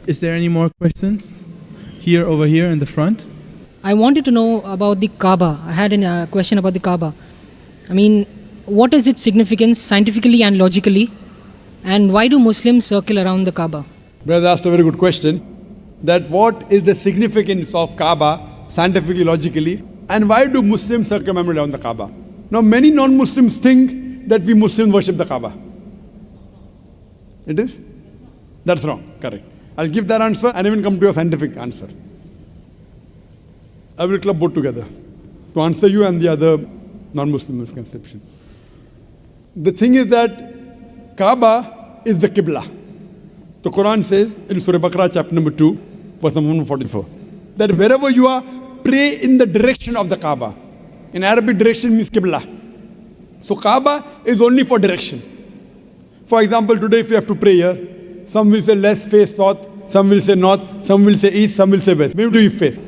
Is there any more questions? Here, over here in the front. I wanted to know about the Kaaba. I had a question about the Kaaba. I mean, what is its significance scientifically and logically? And why do Muslims circle around the Kaaba? Brother asked a very good question. That what is the significance of Kaaba scientifically, logically, and why do Muslims circumambulate around the Kaaba? Now many non-Muslims think that we Muslims worship the Kaaba. It is? That's wrong, correct. I'll give that answer and even come to a scientific answer. I will club both together to answer you and the other non-Muslim misconception. The thing is that Kaaba is the Qibla. The Quran says in Surah Baqarah chapter number 2, verse number 144, that wherever you are, pray in the direction of the Kaaba. In Arabic, direction means Qibla. So Kaaba is only for direction. For example, today if you have to pray here, some will say let's face south, some will say north, some will say east, some will say west. Where do you face?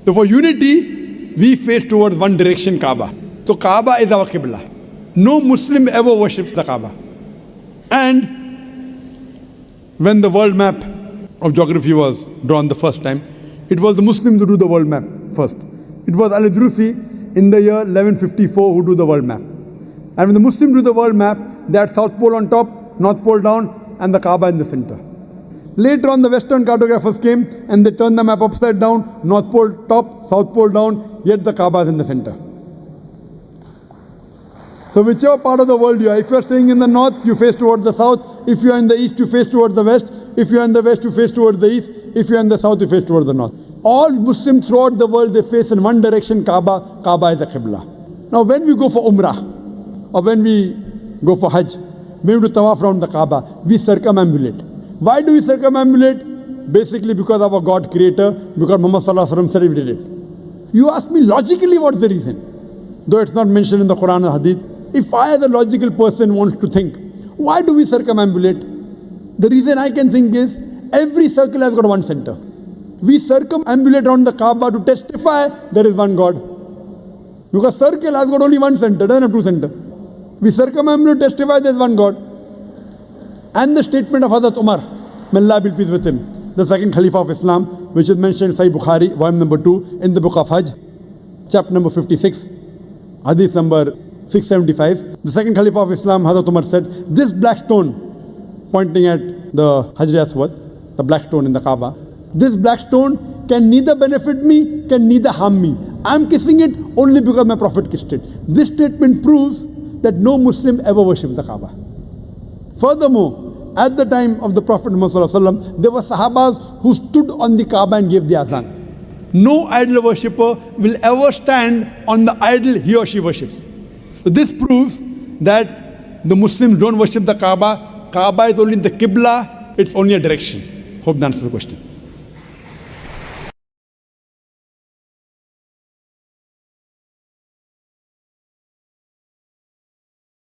So for unity, we face towards one direction, Kaaba. So Kaaba is our Qibla. No Muslim ever worships the Kaaba. And when the world map of geography was drawn the first time, it was the Muslims who do the world map first. It was Al-Idrusi in the year 1154 who do the world map. And when the Muslims do the world map, they had South Pole on top, North Pole down, and the Kaaba in the center. Later on, the Western cartographers came and they turned the map upside down, North Pole top, South Pole down, yet the Kaaba is in the center. So whichever part of the world you are, if you are staying in the north, you face towards the south. If you are in the east, you face towards the west. If you are in the west, you face towards the east. If you are in the south, you face towards the north. All Muslims throughout the world, they face in one direction, Kaaba. Kaaba is the Qibla. Now when we go for Umrah, or when we go for Hajj, when we do Tawaf around the Kaaba, we circumambulate. Why do we circumambulate? Basically because of our God creator, because Muhammad Sallallahu Alaihi Wasallam said we did it. You ask me logically what's the reason? Though it's not mentioned in the Quran or Hadith. If I as a logical person wants to think, why do we circumambulate? The reason I can think is, every circle has got one center. We circumambulate around the Kaaba to testify there is one God. Because circle has got only one center, doesn't have two centers. We circumambulate to testify there is one God. And the statement of Hazrat Umar, may Allah be pleased with him, the second Khalifa of Islam, which is mentioned in Sahih Bukhari, volume number 2, in the book of Hajj, chapter number 56, hadith number 675. The second Khalifa of Islam, Hazrat Umar said, this black stone, pointing at the Hajar Aswad, the black stone in the Kaaba, this black stone can neither benefit me, can neither harm me. I am kissing it only because my Prophet kissed it. This statement proves that no Muslim ever worships the Kaaba. Furthermore, at the time of the Prophet Muhammad, there were Sahabas who stood on the Kaaba and gave the azan. No idol worshipper will ever stand on the idol he or she worships. So this proves that the Muslims don't worship the Kaaba. Kaaba is only the Qibla, it's only a direction. Hope that answers the question.